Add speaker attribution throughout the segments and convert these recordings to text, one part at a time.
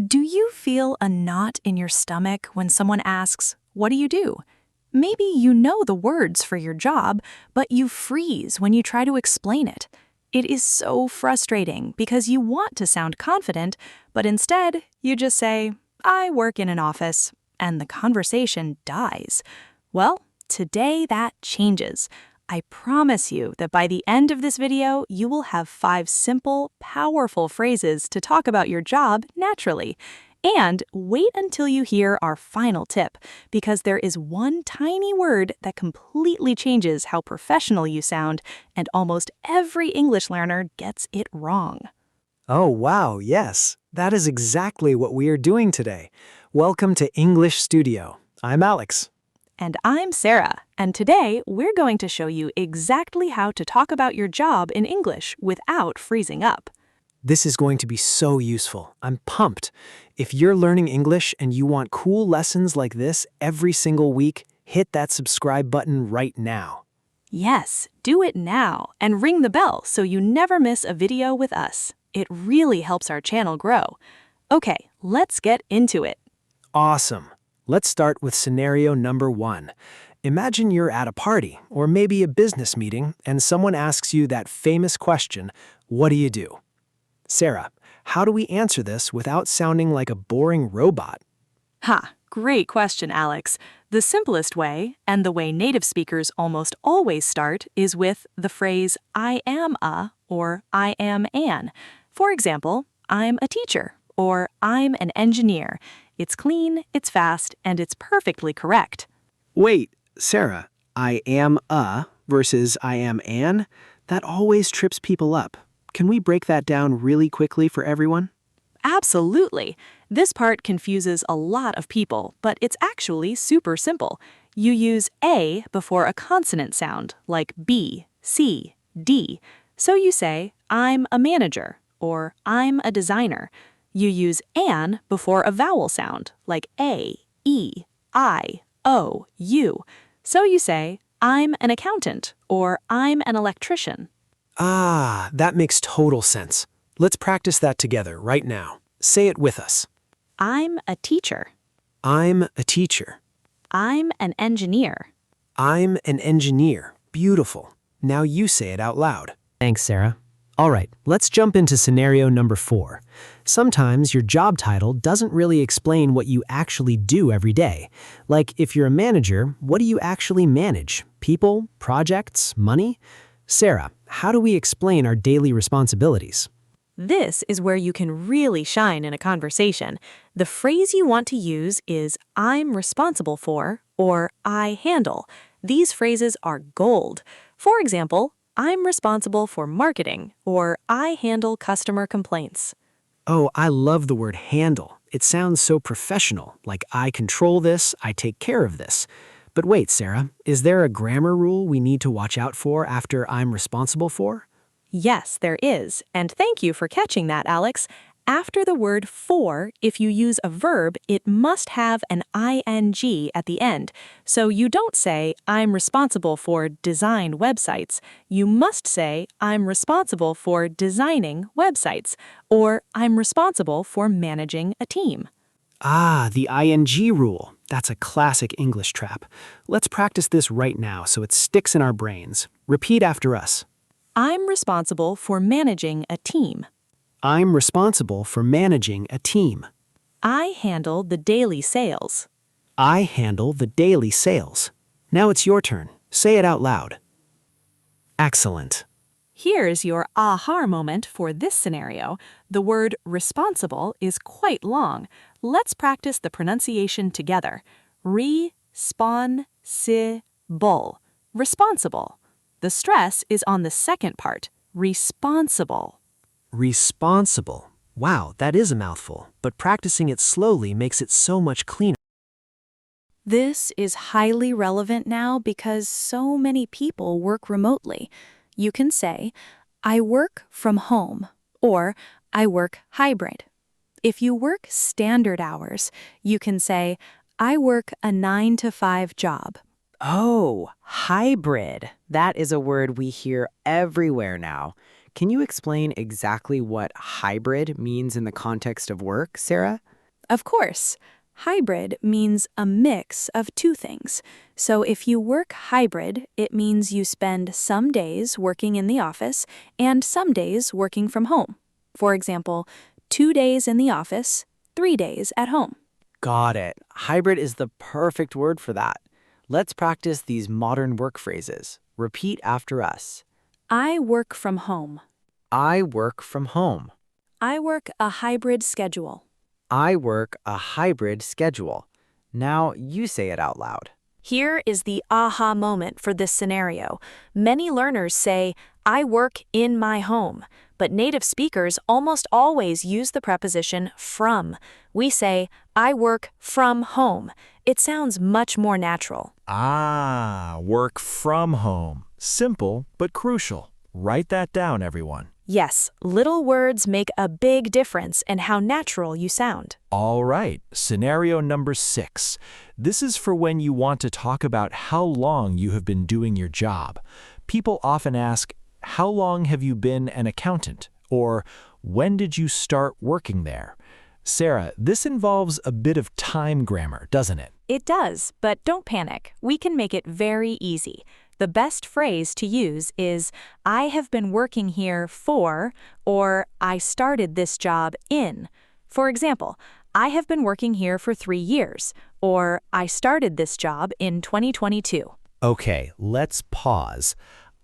Speaker 1: Do you feel a knot in your stomach when someone asks, "What do you do?" Maybe you know the words for your job, but you freeze when you try to explain it. It is so frustrating because you want to sound confident, but instead you just say, "I work in an office," and the conversation dies. Well, today that changes. I promise you that by the end of this video, you will have 5 simple, powerful phrases to talk about your job naturally. And wait until you hear our final tip, because there is one tiny word that completely changes how professional you sound, and almost every English learner gets it wrong.
Speaker 2: Oh, wow, yes. That is exactly what we are doing today. Welcome to English Studio. I'm Alex.
Speaker 1: And I'm Sarah, and today we're going to show you exactly how to talk about your job in English without freezing up.
Speaker 2: This is going to be so useful. I'm pumped. If you're learning English and you want cool lessons like this every single week, hit that subscribe button right now.
Speaker 1: Yes, do it now and ring the bell so you never miss a video with us. It really helps our channel grow. Okay, let's get into it.
Speaker 2: Awesome. Let's start with scenario number 1. Imagine you're at a party or maybe a business meeting and someone asks you that famous question, "What do you do?" Sarah, how do we answer this without sounding like a boring robot?
Speaker 1: Great question, Alex. The simplest way, and the way native speakers almost always start, is with the phrase "I am a" or "I am an." For example, "I'm a teacher" or "I'm an engineer." It's clean, it's fast, and it's perfectly correct.
Speaker 2: Wait, Sarah, I am a versus I am an? That always trips people up. Can we break that down really quickly for everyone?
Speaker 1: Absolutely. This part confuses a lot of people, but it's actually super simple. You use A before a consonant sound, like B, C, D. So you say, "I'm a manager," or "I'm a designer." You use an before a vowel sound, like A, E, I, O, U. So you say, "I'm an accountant," or "I'm an electrician."
Speaker 2: Ah, that makes total sense. Let's practice that together right now. Say it with us.
Speaker 1: I'm a teacher.
Speaker 2: I'm a teacher.
Speaker 1: I'm an engineer.
Speaker 2: I'm an engineer. Beautiful. Now you say it out loud. Thanks, Sarah. All right, let's jump into scenario number 4. Sometimes your job title doesn't really explain what you actually do every day. Like if you're a manager, what do you actually manage? People, projects, money? Sarah, how do we explain our daily responsibilities?
Speaker 1: This is where you can really shine in a conversation. The phrase you want to use is "I'm responsible for" or "I handle." These phrases are gold. For example, "I'm responsible for marketing," or "I handle customer complaints."
Speaker 2: Oh, I love the word handle. It sounds so professional, like I control this, I take care of this. But wait, Sarah, is there a grammar rule we need to watch out for after I'm responsible for?
Speaker 1: Yes, there is, and thank you for catching that, Alex. After the word "for," if you use a verb, it must have an ing at the end. So you don't say, "I'm responsible for design websites." You must say, "I'm responsible for designing websites," or "I'm responsible for managing a team."
Speaker 2: Ah, the ing rule. That's a classic English trap. Let's practice this right now so it sticks in our brains. Repeat after us.
Speaker 1: I'm responsible for managing a team.
Speaker 2: I'm responsible for managing a team.
Speaker 1: I handle the daily sales.
Speaker 2: I handle the daily sales. Now it's your turn. Say it out loud. Excellent.
Speaker 1: Here's your aha moment for this scenario. The word responsible is quite long. Let's practice the pronunciation together. Re-spon-si-bul. Responsible. The stress is on the second part, responsible.
Speaker 2: Responsible. Wow, that is a mouthful, but practicing it slowly makes it so much cleaner.
Speaker 1: This is highly relevant now because so many people work remotely. You can say, "I work from home," or "I work hybrid." If you work standard hours, you can say, "I work a 9 to 5 job."
Speaker 3: Oh, hybrid. That is a word we hear everywhere now.
Speaker 2: Can you explain exactly what hybrid means in the context of work, Sarah?
Speaker 1: Of course, hybrid means a mix of two things. So if you work hybrid, it means you spend some days working in the office and some days working from home. For example, 2 days in the office, 3 days at home.
Speaker 2: Got it. Hybrid is the perfect word for that. Let's practice these modern work phrases. Repeat after us.
Speaker 1: I work from home.
Speaker 2: I work from home.
Speaker 1: I work a hybrid schedule.
Speaker 2: I work a hybrid schedule. Now you say it out loud.
Speaker 1: Here is the aha moment for this scenario. Many learners say, I work in my home, but native speakers almost always use the preposition from. We say, I work from home. It sounds much more natural.
Speaker 3: Ah, work from home. Simple, but crucial. Write that down, everyone.
Speaker 1: Yes, little words make a big difference in how natural you sound.
Speaker 3: All right, scenario number 6. This is for when you want to talk about how long you have been doing your job. People often ask, how long have you been an accountant? Or, when did you start working there? Sarah, this involves a bit of time grammar, doesn't it?
Speaker 1: It does, but don't panic. We can make it very easy. The best phrase to use is, I have been working here for, or I started this job in. For example, I have been working here for 3 years, or I started this job in 2022.
Speaker 2: Okay, let's pause.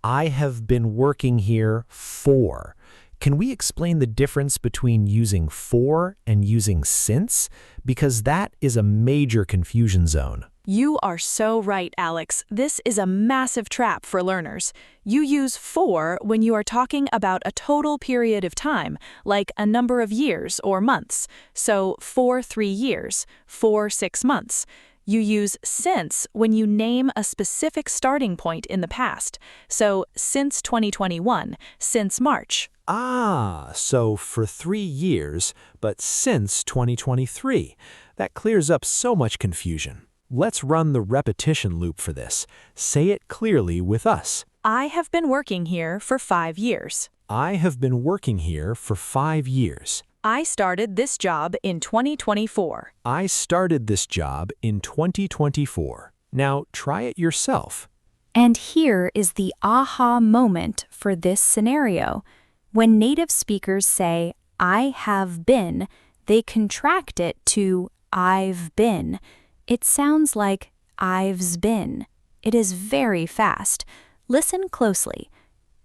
Speaker 2: I have been working here for. Can we explain the difference between using for and using since? Because that is a major confusion zone.
Speaker 1: You are so right, Alex. This is a massive trap for learners. You use for when you are talking about a total period of time, like a number of years or months. So, for 3 years, for 6 months. You use since when you name a specific starting point in the past. So, since 2021, since March.
Speaker 4: Ah, so for 3 years, but since 2023. That clears up so much confusion. Let's run the repetition loop for this. Say it clearly with us.
Speaker 1: I have been working here for 5 years.
Speaker 4: I have been working here for 5 years.
Speaker 1: I started this job in 2024.
Speaker 4: I started this job in 2024. Now try it yourself.
Speaker 1: And here is the aha moment for this scenario. When native speakers say, I have been, they contract it to I've been. It sounds like I've's been. It is very fast. Listen closely.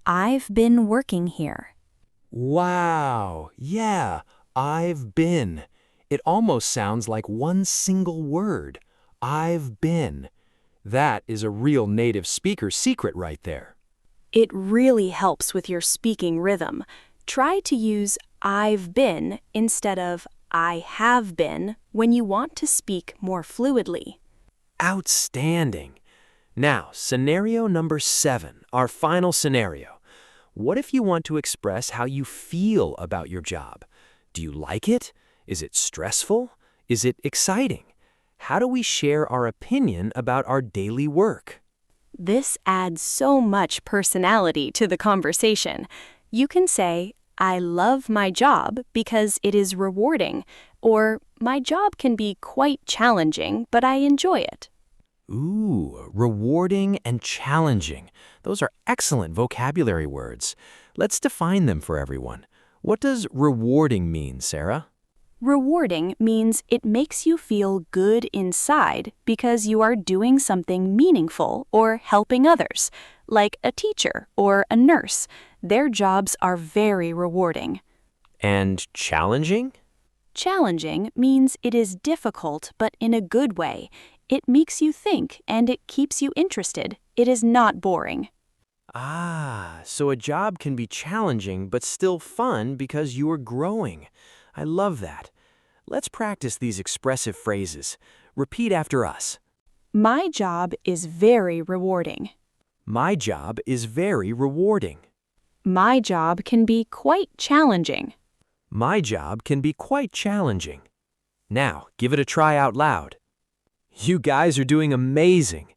Speaker 1: I've been working here.
Speaker 4: Wow, yeah, I've been. It almost sounds like one single word. I've been. That is a real native speaker secret right there.
Speaker 1: It really helps with your speaking rhythm. Try to use I've been instead of I have been when you want to speak more fluidly.
Speaker 4: Outstanding. Now, scenario number 7, our final scenario. What if you want to express how you feel about your job? Do you like it? Is it stressful? Is it exciting? How do we share our opinion about our daily work?
Speaker 1: This adds so much personality to the conversation. You can say, I love my job because it is rewarding, or my job can be quite challenging, but I enjoy it.
Speaker 4: Ooh, rewarding and challenging. Those are excellent vocabulary words. Let's define them for everyone. What does rewarding mean, Sarah?
Speaker 1: Rewarding means it makes you feel good inside because you are doing something meaningful or helping others, like a teacher or a nurse. Their jobs are very rewarding.
Speaker 4: And challenging?
Speaker 1: Challenging means it is difficult, but in a good way. It makes you think and it keeps you interested. It is not boring.
Speaker 4: Ah, so a job can be challenging but still fun because you are growing. I love that. Let's practice these expressive phrases. Repeat after us.
Speaker 1: My job is very rewarding.
Speaker 4: My job is very rewarding.
Speaker 1: My job can be quite challenging.
Speaker 4: My job can be quite challenging. Now, give it a try out loud. You guys are doing amazing.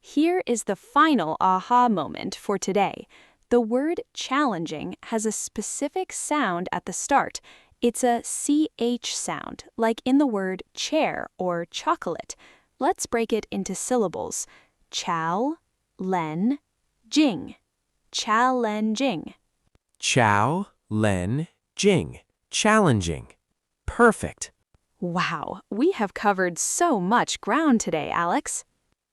Speaker 1: Here is the final aha moment for today. The word challenging has a specific sound at the start. It's a CH sound, like in the word chair or chocolate. Let's break it into syllables. Chow, len, jing. Challenging.
Speaker 4: Chow, len, jing. Challenging. Perfect.
Speaker 1: Wow, we have covered so much ground today, Alex.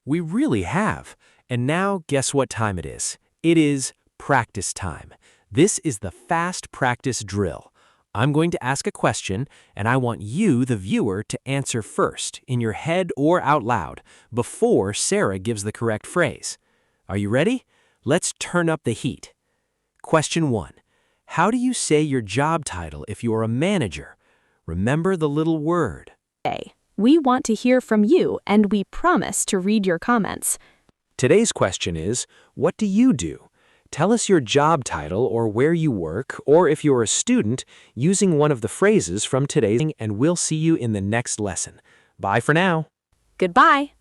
Speaker 4: We really have. And now, guess what time it is? It is practice time. This is the fast practice drill. I'm going to ask a question, and I want you, the viewer, to answer first, in your head or out loud, before Sarah gives the correct phrase. Are you ready? Let's turn up the heat. Question 1. How do you say your job title if you're a manager? Remember the little word.
Speaker 1: We want to hear from you, and we promise to read your comments.
Speaker 4: Today's question is, what do you do? Tell us your job title or where you work, or if you're a student, using one of the phrases from today's, and we'll see you in the next lesson. Bye for now.
Speaker 1: Goodbye.